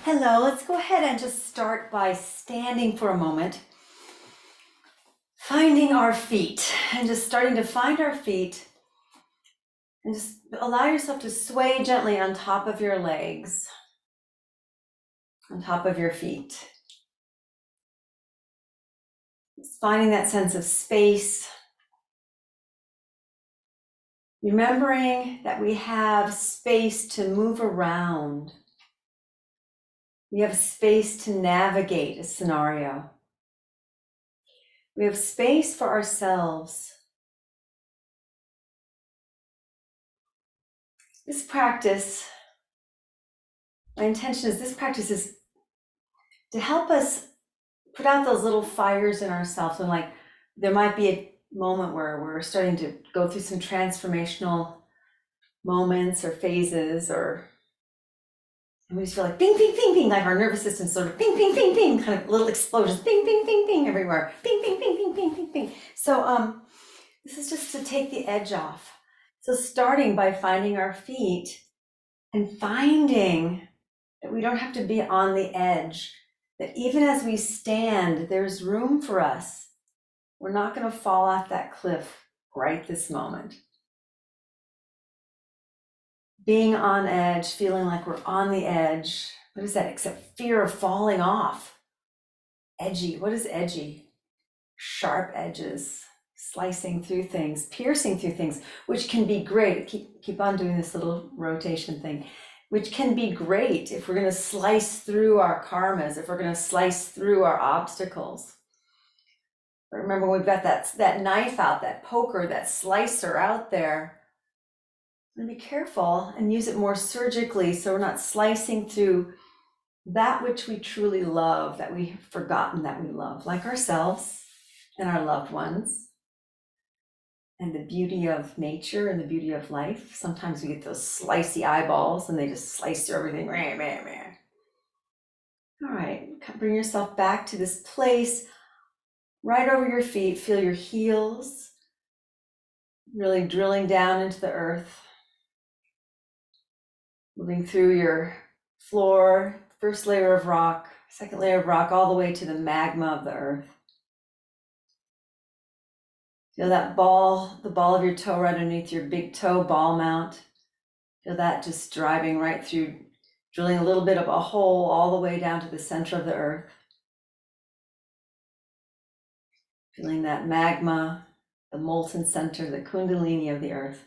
Hello, let's go ahead and just start by standing for a moment, finding our feet, and just starting to find our feet, and just allow yourself to sway gently on top of your legs, on top of your feet. Just finding that sense of space, remembering that we have space to move around. We have space to navigate a scenario. We have space for ourselves. This practice, my intention is this practice is to help us put out those little fires in ourselves when like there might be a moment where we're starting to go through some transformational moments or phases, and we just feel like ping, ping, ping, ping, like our nervous system sort of ping, ping, ping, ping, kind of little explosions, ping, ping, ping, ping everywhere, ping, ping, ping, ping, ping, ping, ping. So this is just to take the edge off. So starting by finding our feet and finding that we don't have to be on the edge, that even as we stand, there's room for us. We're not going to fall off that cliff right this moment. Being on edge, feeling like we're on the edge. What is that except fear of falling off? Edgy. What is edgy? Sharp edges, slicing through things, piercing through things, which can be great. Keep on doing this little rotation thing, which can be great if we're going to slice through our karmas, if we're going to slice through our obstacles. But remember, we've got that knife out, that poker, that slicer out there. And be careful and use it more surgically so we're not slicing through that which we truly love, that we've forgotten that we love, like ourselves and our loved ones, and the beauty of nature and the beauty of life. Sometimes we get those slicey eyeballs and they just slice through everything. All right, bring yourself back to this place right over your feet. Feel your heels really drilling down into the earth. Moving through your floor, first layer of rock, second layer of rock, all the way to the magma of the earth. Feel that ball, the ball of your toe right underneath your big toe ball mount. Feel that just driving right through, drilling a little bit of a hole all the way down to the center of the earth. Feeling that magma, the molten center, the kundalini of the earth.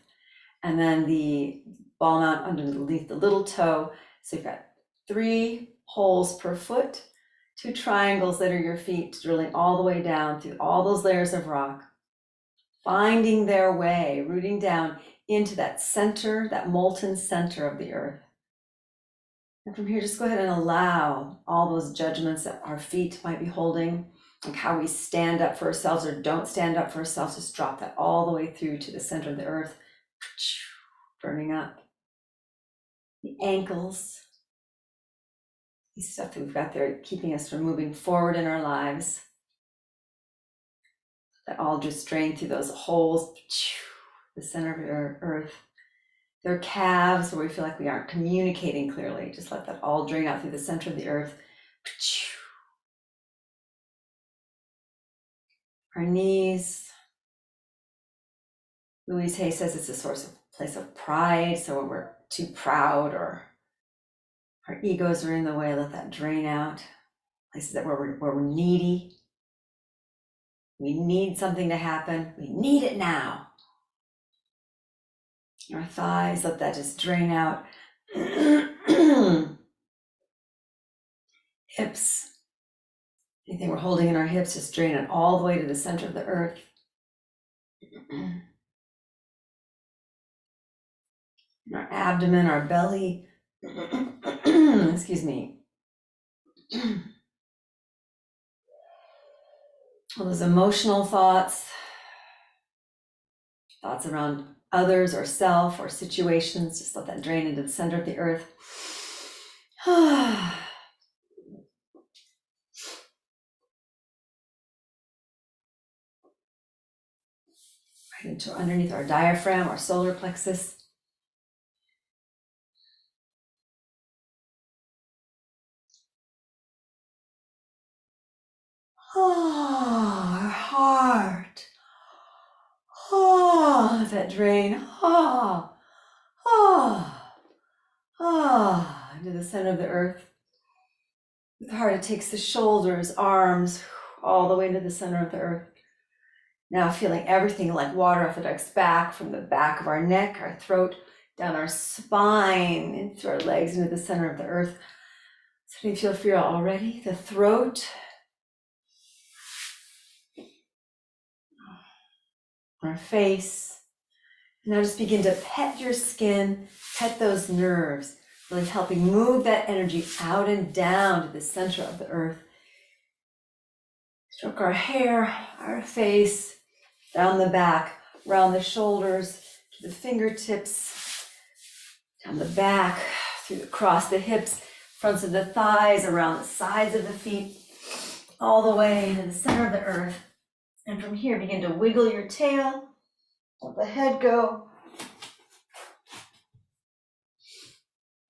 And then the ball mount underneath the little toe. So you've got 3 holes per foot, 2 triangles that are your feet, drilling all the way down through all those layers of rock, finding their way, rooting down into that center, that molten center of the earth. And from here, just go ahead and allow all those judgments that our feet might be holding, like how we stand up for ourselves or don't stand up for ourselves, just drop that all the way through to the center of the earth, burning up. The ankles, these stuff that we've got there keeping us from moving forward in our lives, that all just drain through those holes, the center of your earth. There are calves where we feel like we aren't communicating clearly. Just let that all drain out through the center of the earth. Our knees. Louise Hay says it's a source of place of pride. So when we're too proud or our egos are in the way, let that drain out. Places that where we're needy. We need something to happen. We need it now. Our thighs, let that just drain out. Hips. Anything we're holding in our hips, just drain it all the way to the center of the earth. Our abdomen, our belly. Excuse me. All those emotional thoughts around others or self or situations, just let that drain into the center of the earth. Right into underneath our diaphragm, our solar plexus. Oh, our heart. Oh, that drain. Oh, oh, oh, into the center of the earth. With the heart, it takes the shoulders, arms, all the way into the center of the earth. Now feeling everything like water off the duck's back, from the back of our neck, our throat, down our spine, into our legs, into the center of the earth. So do you feel fear already? The throat, our face. Now just begin to pet your skin, pet those nerves, really helping move that energy out and down to the center of the earth. Stroke our hair, our face, down the back, around the shoulders, to the fingertips, down the back, across the hips, fronts of the thighs, around the sides of the feet, all the way into the center of the earth. And from here, begin to wiggle your tail, let the head go.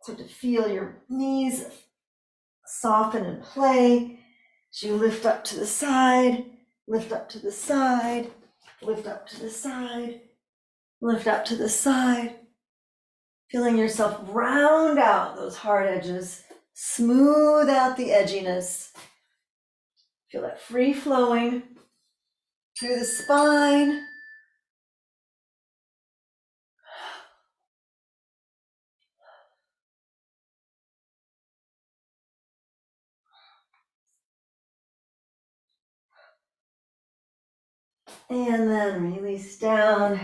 Start to feel your knees soften and play as you lift up to the side, lift up to the side, lift up to the side, lift up to the side. Feeling yourself round out those hard edges, smooth out the edginess. Feel that free flowing through the spine. And then release down.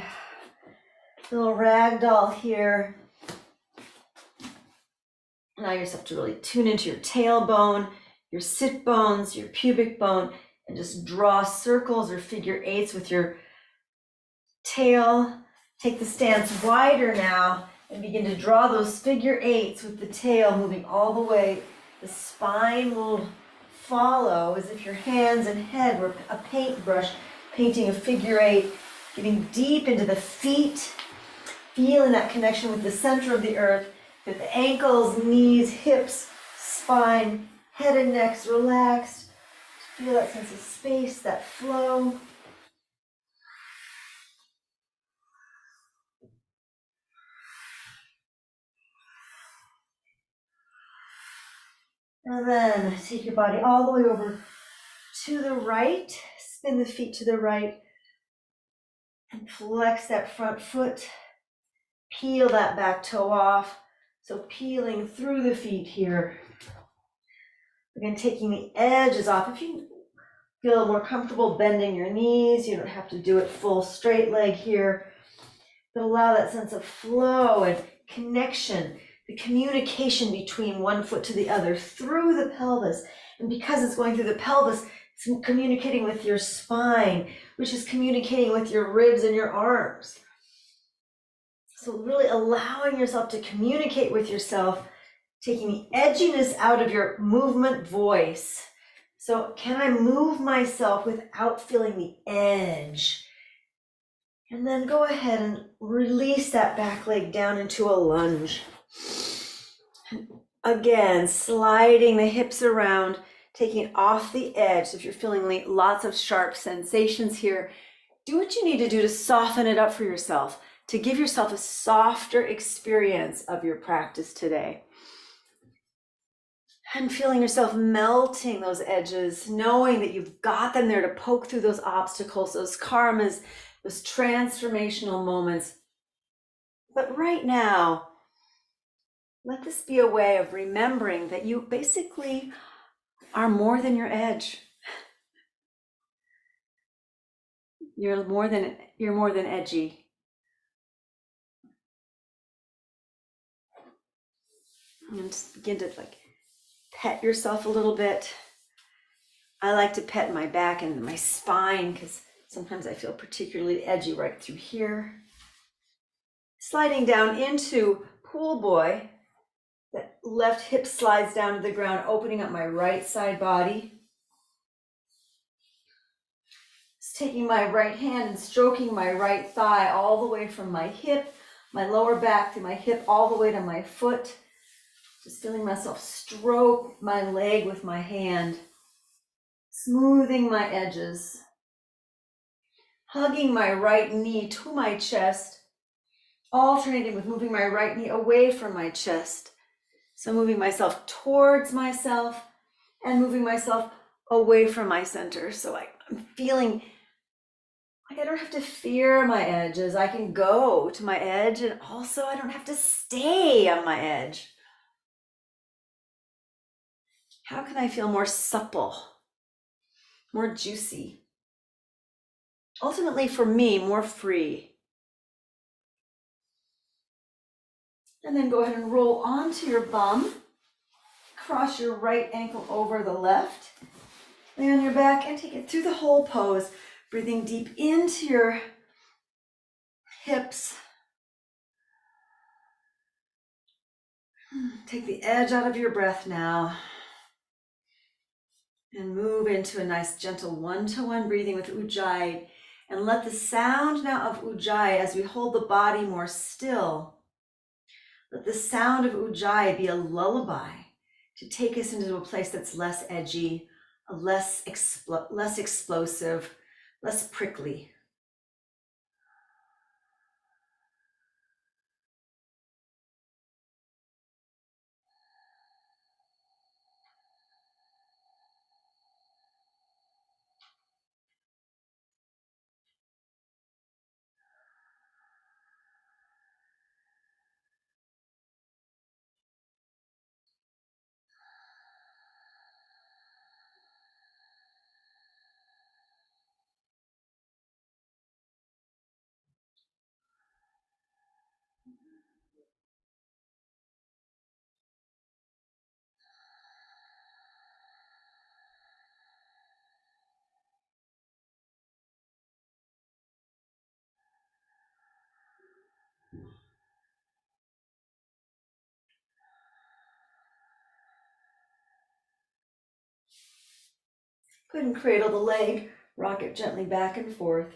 Little ragdoll here. Allow yourself to really tune into your tailbone, your sit bones, your pubic bone, and just draw circles or figure eights with your tail. Take the stance wider now and begin to draw those figure eights with the tail moving all the way. The spine will follow as if your hands and head were a paintbrush, painting a figure eight, getting deep into the feet, feeling that connection with the center of the earth, with the ankles, knees, hips, spine, head and necks relaxed. Feel that sense of space, that flow. And then take your body all the way over to the right, spin the feet to the right, and flex that front foot, peel that back toe off. So peeling through the feet here. Again, taking the edges off. If you feel more comfortable bending your knees, you don't have to do it full straight leg here, but allow that sense of flow and connection, the communication between one foot to the other through the pelvis. And because it's going through the pelvis, it's communicating with your spine, which is communicating with your ribs and your arms. So really allowing yourself to communicate with yourself, taking the edginess out of your movement voice. So can I move myself without feeling the edge? And then go ahead and release that back leg down into a lunge. Again, sliding the hips around, taking it off the edge. So if you're feeling lots of sharp sensations here, do what you need to do to soften it up for yourself, to give yourself a softer experience of your practice today. And feeling yourself melting those edges, knowing that you've got them there to poke through those obstacles, those karmas, those transformational moments. But right now, let this be a way of remembering that you basically are more than your edge. You're more than edgy. And just begin to pet yourself a little bit. I like to pet my back and my spine because sometimes I feel particularly edgy right through here. Sliding down into pool boy. That left hip slides down to the ground, opening up my right side body. Just taking my right hand and stroking my right thigh all the way from my hip, my lower back to my hip, all the way to my foot. Just feeling myself stroke my leg with my hand. smoothing my edges, hugging my right knee to my chest, alternating with moving my right knee away from my chest. So moving myself towards myself and moving myself away from my center. So I'm feeling like I don't have to fear my edges. I can go to my edge, and also I don't have to stay on my edge. How can I feel more supple, more juicy? Ultimately, for me, more free. And then go ahead and roll onto your bum. Cross your right ankle over the left. Lay on your back and take it through the whole pose. Breathing deep into your hips. Take the edge out of your breath now. And move into a nice gentle one-to-one breathing with Ujjayi. And let the sound now of Ujjayi, as we hold the body more still, let the sound of Ujjayi be a lullaby to take us into a place that's less edgy, less explosive, less prickly. Go ahead and cradle the leg, rock it gently back and forth.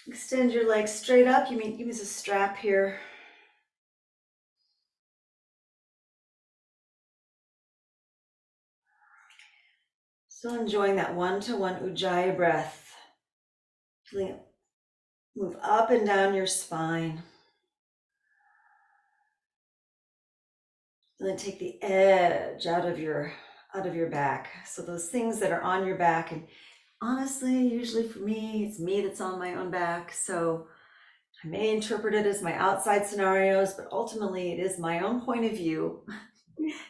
Extend your legs straight up. You may use a strap here. Still enjoying that one-to-one Ujjayi breath. Feeling it move up and down your spine. And then take the edge out of your back. So those things that are on your back, and honestly, usually for me, it's me that's on my own back. So I may interpret it as my outside scenarios, but ultimately it is my own point of view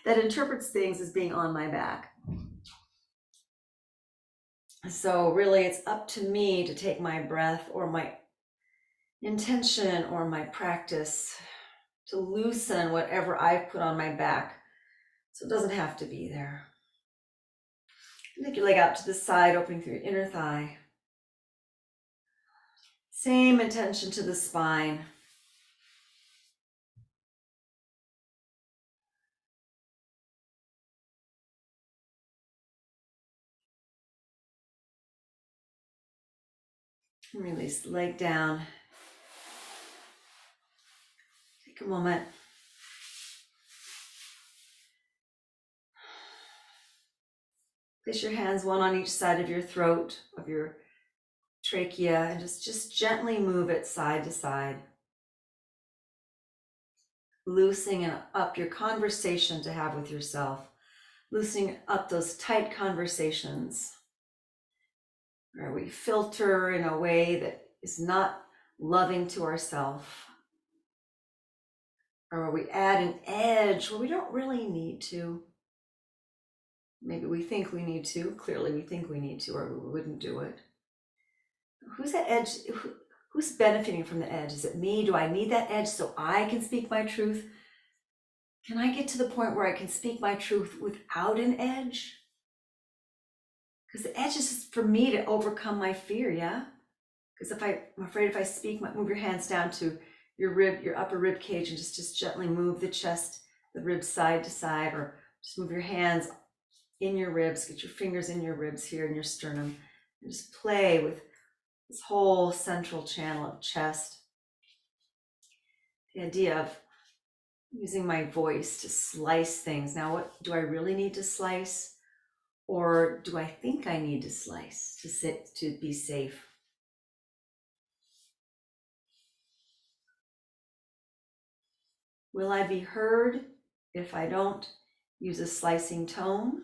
that interprets things as being on my back. So really it's up to me to take my breath or my intention or my practice to loosen whatever I've put on my back. So it doesn't have to be there. Take your leg out to the side, opening through your inner thigh. Same intention to the spine. And release the leg down. Take a moment. Place your hands one on each side of your throat, of your trachea, and just gently move it side to side. Loosening up your conversation to have with yourself. Loosening up those tight conversations where we filter in a way that is not loving to ourselves. Or where we add an edge where we don't really need to. Maybe we think we need to. Clearly we think we need to, or we wouldn't do it. Who's that edge? Who's benefiting from the edge? Is it me? Do I need that edge so I can speak my truth? Can I get to the point where I can speak my truth without an edge? Because the edge is just for me to overcome my fear, yeah? Because I'm afraid if I speak, move your hands down to your upper rib cage and just gently move the chest, the ribs side to side, or just move your hands in your ribs, get your fingers in your ribs here in your sternum. And just play with this whole central channel of chest. The idea of using my voice to slice things. Now, what do I really need to slice? Or do I think I need to slice to be safe? Will I be heard if I don't use a slicing tone?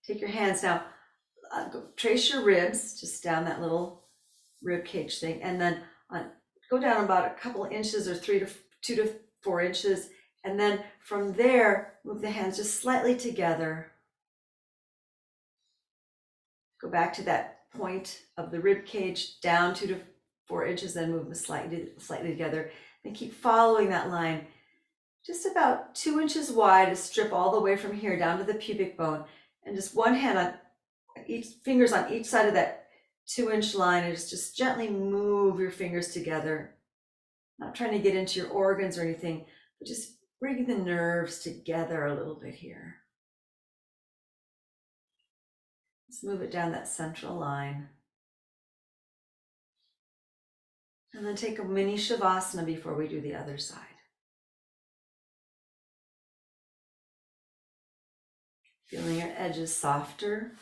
Take your hands now, trace your ribs just down that little rib cage thing, and then go down about a couple of inches or 2 to 4 inches, and then from there move the hands just slightly together. Go back to that point of the rib cage, down 2 to 4 inches, then move them slightly together, and keep following that line just about 2 inches wide, a strip all the way from here down to the pubic bone, and just one hand on each, fingers on each side of that 2-inch line, and just gently move your fingers together. Not trying to get into your organs or anything, but just bring the nerves together a little bit here. Let's move it down that central line. And then take a mini savasana before we do the other side. Feeling your edges softer.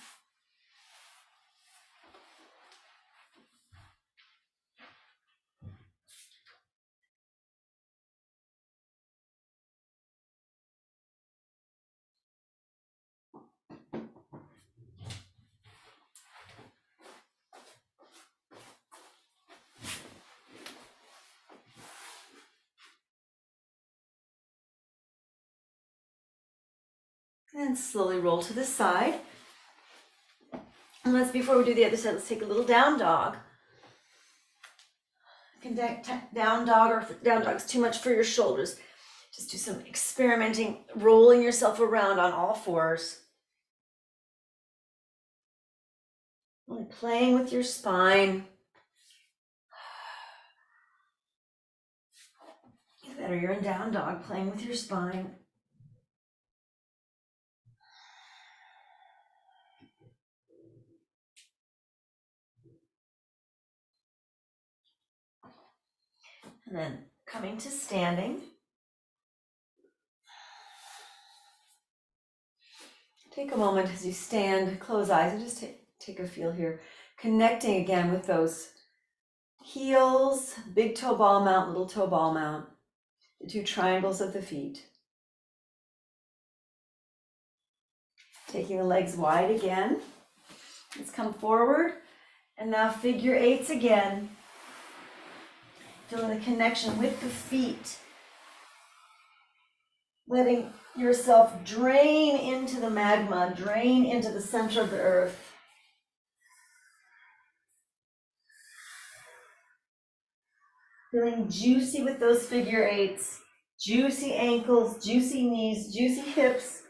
And slowly roll to the side. And before we do the other side, let's take a little down dog. Down dog, or if down dog's too much for your shoulders, just do some experimenting, rolling yourself around on all fours. Really playing with your spine. Better, you're in down dog, playing with your spine. And then coming to standing. Take a moment as you stand, close eyes, and just take a feel here. Connecting again with those heels, big toe ball mount, little toe ball mount, the 2 triangles of the feet. Taking the legs wide again. Let's come forward. And now figure 8s again. Feeling the connection with the feet. Letting yourself drain into the magma, drain into the center of the earth. Feeling juicy with those figure 8s. Juicy ankles, juicy knees, juicy hips.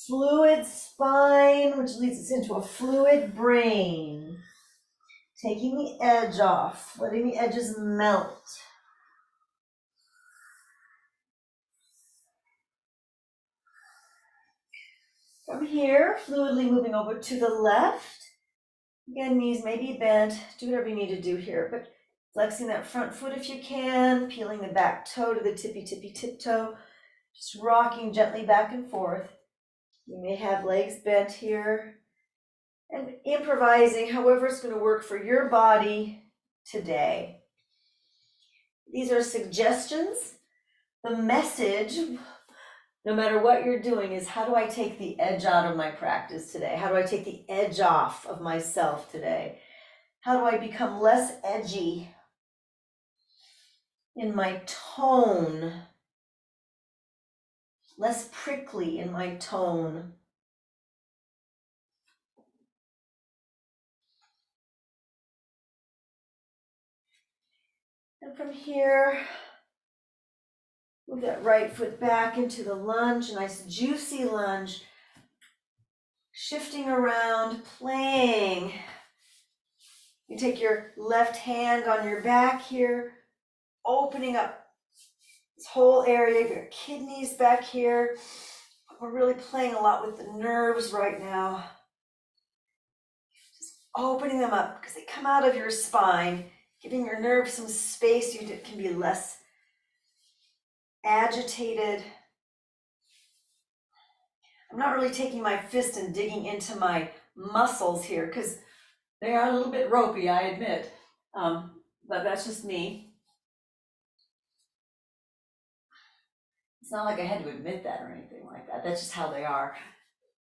Fluid spine, which leads us into a fluid brain. Taking the edge off, letting the edges melt. From here, fluidly moving over to the left. Again, knees may be bent. Do whatever you need to do here, but flexing that front foot if you can, peeling the back toe to the tippy tiptoe, just rocking gently back and forth. You may have legs bent here, and improvising however it's going to work for your body today. These are suggestions. The message, no matter what you're doing, is how do I take the edge out of my practice today? How do I take the edge off of myself today? How do I become less edgy in my tone, less prickly in my tone? And from here, move that right foot back into the lunge, a nice juicy lunge, shifting around, playing. You take your left hand on your back here, opening up this whole area of your kidneys back here. We're really playing a lot with the nerves right now. Just opening them up because they come out of your spine, giving your nerves some space so you can be less agitated. I'm not really taking my fist and digging into my muscles here because they are a little bit ropey, I admit. But that's just me. It's not like I had to admit that or anything like that. That's just how they are.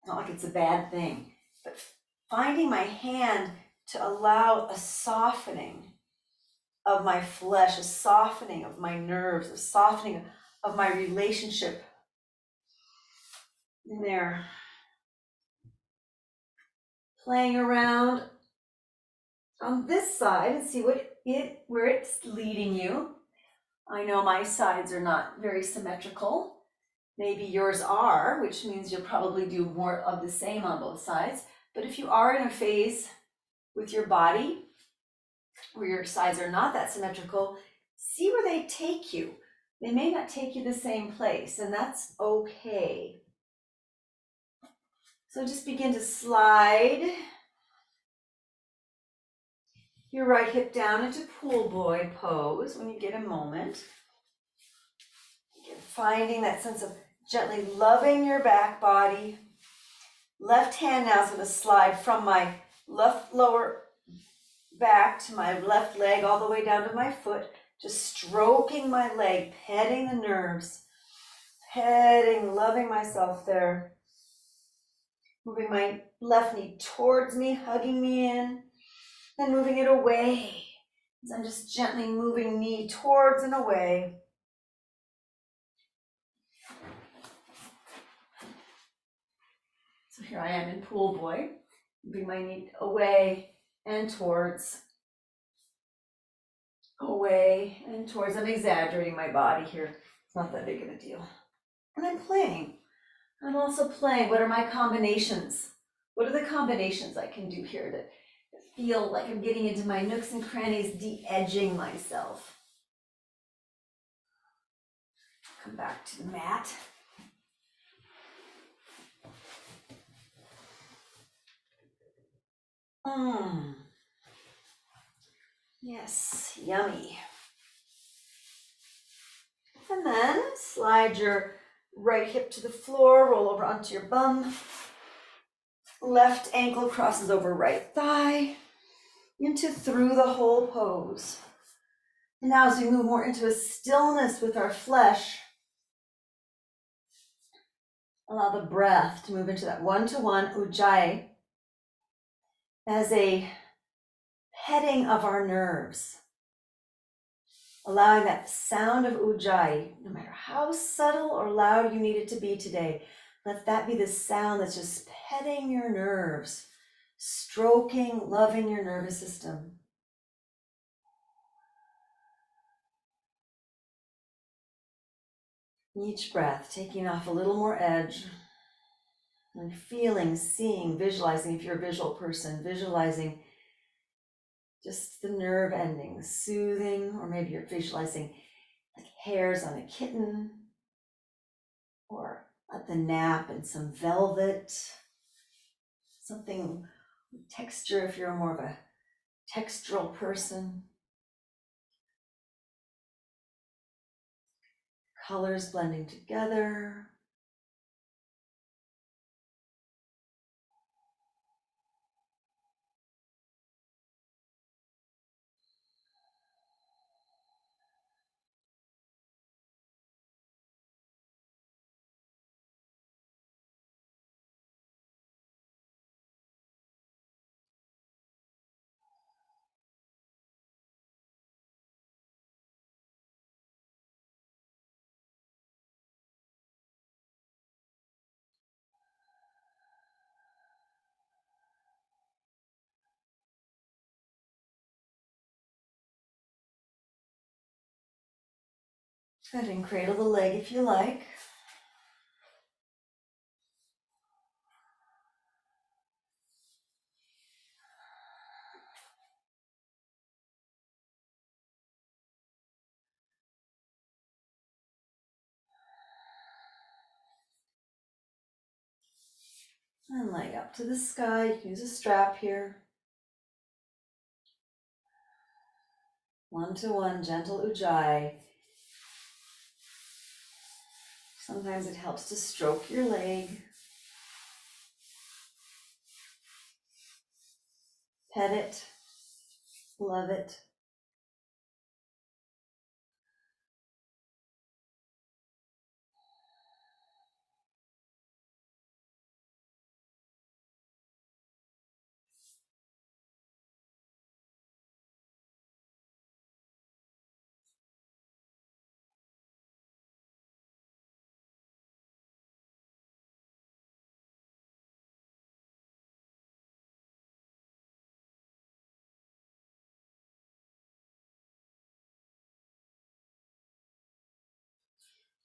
It's not like it's a bad thing. But finding my hand to allow a softening of my flesh, a softening of my nerves, a softening of my relationship in there. Playing around on this side and see where it's leading you. I know my sides are not very symmetrical. Maybe yours are, which means you'll probably do more of the same on both sides. But if you are in a phase with your body where your sides are not that symmetrical, see where they take you. They may not take you the same place, and that's okay. So just begin to slide your right hip down into pool boy pose when you get a moment. Finding that sense of gently loving your back body. Left hand now is going to slide from my left lower back to my left leg all the way down to my foot, just stroking my leg, petting the nerves, petting, loving myself there. Moving my left knee towards me, hugging me in, then moving it away. As I'm just gently moving knee towards and away. So here I am in pool boy, moving my knee away and towards, away and towards. I'm exaggerating my body here. It's not that big of a deal. And I'm playing. I'm also playing. What are my combinations? What are the combinations I can do here to feel like I'm getting into my nooks and crannies, de-edging myself? Come back to the mat. Yes, yummy. And then slide your right hip to the floor, roll over onto your bum. Left ankle crosses over right thigh into through the whole pose. And now as we move more into a stillness with our flesh, allow the breath to move into that one-to-one ujjayi as a petting of our nerves. Allowing that sound of ujjayi, no matter how subtle or loud you need it to be today, let that be the sound that's just petting your nerves, stroking, loving your nervous system. Each breath, taking off a little more edge and feeling, seeing, visualizing, if you're a visual person, visualizing just the nerve endings, soothing, or maybe you're visualizing like hairs on a kitten, or at the nap and some velvet, something with texture if you're more of a textural person. Colors blending together. Go ahead and cradle the leg if you like. And leg up to the sky. You can use a strap here. 1-to-1 gentle ujjayi. Sometimes it helps to stroke your leg, pet it, love it.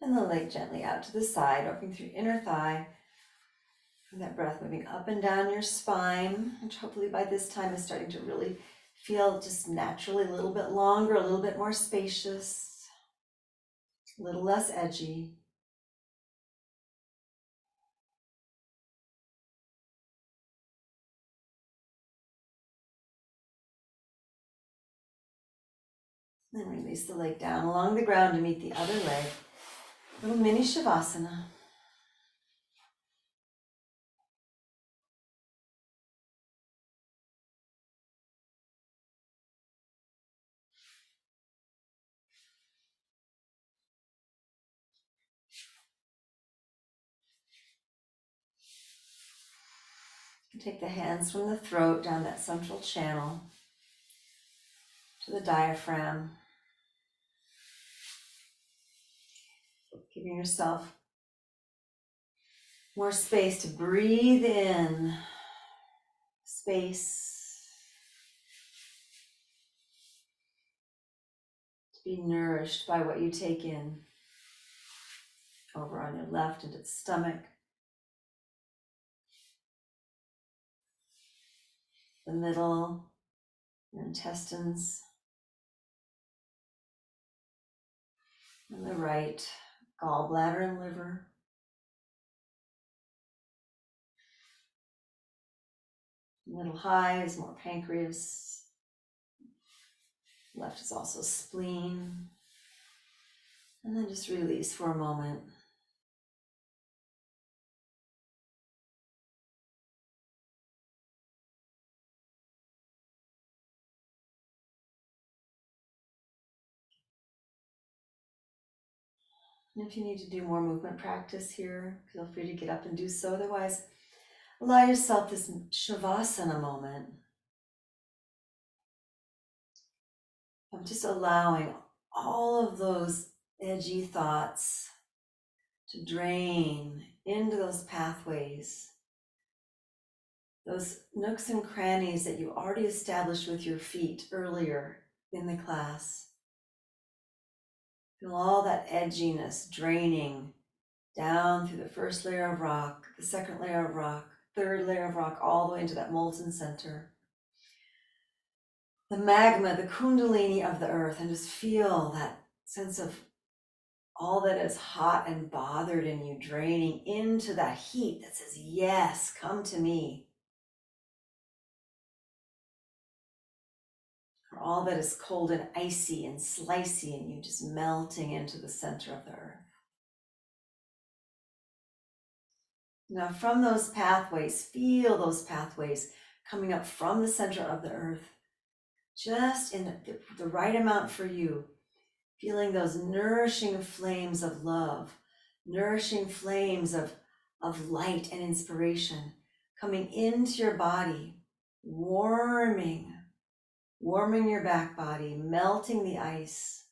And the leg gently out to the side, opening through your inner thigh. And that breath moving up and down your spine, which hopefully by this time is starting to really feel just naturally a little bit longer, a little bit more spacious, a little less edgy. Then release the leg down along the ground to meet the other leg. Little mini savasana. Take the hands from the throat down that central channel to the diaphragm, giving yourself more space to breathe in, space to be nourished by what you take in. Over on your left into the stomach, the middle, your intestines, and the right, gallbladder and liver. Middle high is more pancreas. Left is also spleen. And then just release for a moment. And if you need to do more movement practice here, feel free to get up and do so. Otherwise, allow yourself this shavasana moment of just allowing all of those edgy thoughts to drain into those pathways, those nooks and crannies that you already established with your feet earlier in the class. Feel all that edginess draining down through the first layer of rock, the second layer of rock, third layer of rock, all the way into that molten center. The magma, the kundalini of the earth, and just feel that sense of all that is hot and bothered in you draining into that heat that says, yes, come to me. Or all that is cold and icy and slicey in you just melting into the center of the earth. Now from those pathways, feel those pathways coming up from the center of the earth, just in the right amount for you, feeling those nourishing flames of love, nourishing flames of light and inspiration coming into your body, warming your back body, melting the ice.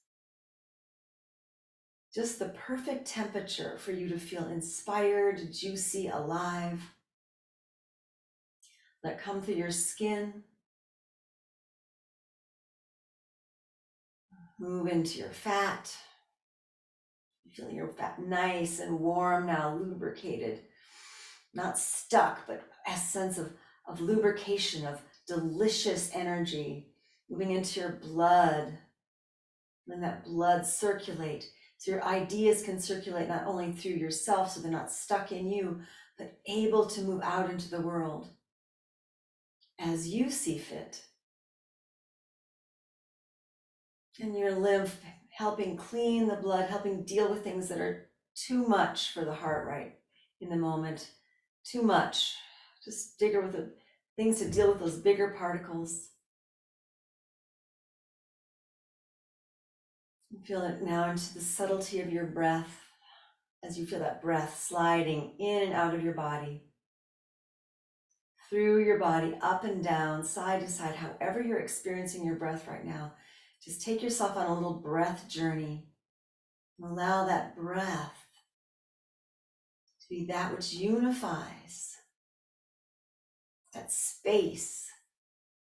Just the perfect temperature for you to feel inspired, juicy, alive. Let it come through your skin. Move into your fat. Feeling your fat nice and warm now, lubricated. Not stuck, but a sense of lubrication, of delicious energy. Moving into your blood. Letting that blood circulate. So your ideas can circulate not only through yourself, so they're not stuck in you, but able to move out into the world as you see fit. And your lymph helping clean the blood, helping deal with things that are too much for the heart right in the moment. Too much. Just digger with the things to deal with those bigger particles. And feel it now into the subtlety of your breath as you feel that breath sliding in and out of your body. Through your body, up and down, side to side, however you're experiencing your breath right now. Just take yourself on a little breath journey and allow that breath to be that which unifies, that space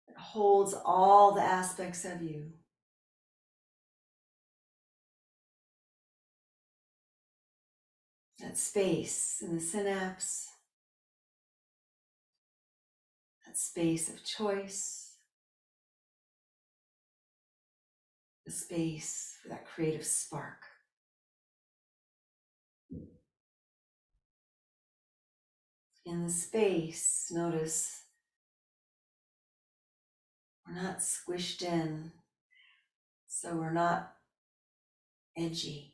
that holds all the aspects of you. That space in the synapse, that space of choice, the space for that creative spark. In the space, notice we're not squished in, so we're not edgy.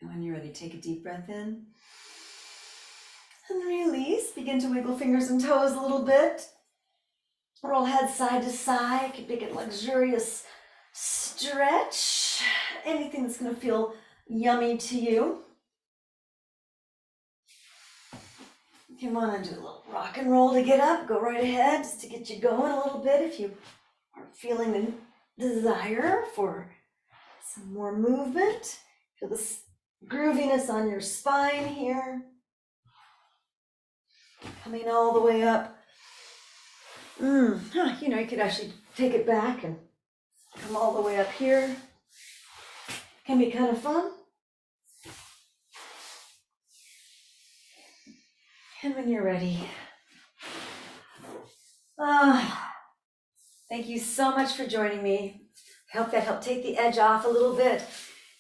And when you're ready, take a deep breath in and release. Begin to wiggle fingers and toes a little bit. Roll head side to side. Make it luxurious stretch. Anything that's going to feel yummy to you. If you want to do a little rock and roll to get up, go right ahead, just to get you going a little bit. If you are feeling the desire for some more movement, feel this grooviness on your spine here. Coming all the way up. You could actually take it back and come all the way up here. Can be kind of fun. And when you're ready, thank you so much for joining me. I hope that helped take the edge off a little bit.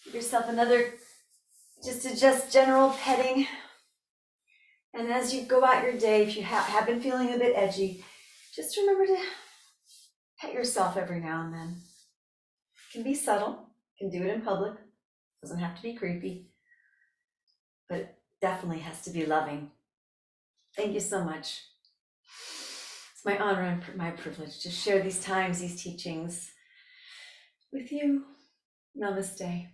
Give yourself another, just general petting. And as you go out your day, if you have been feeling a bit edgy, just remember to pet yourself every now and then. It can be subtle, you can do it in public. It doesn't have to be creepy, but it definitely has to be loving. Thank you so much. It's my honor and my privilege to share these times, these teachings with you. Namaste.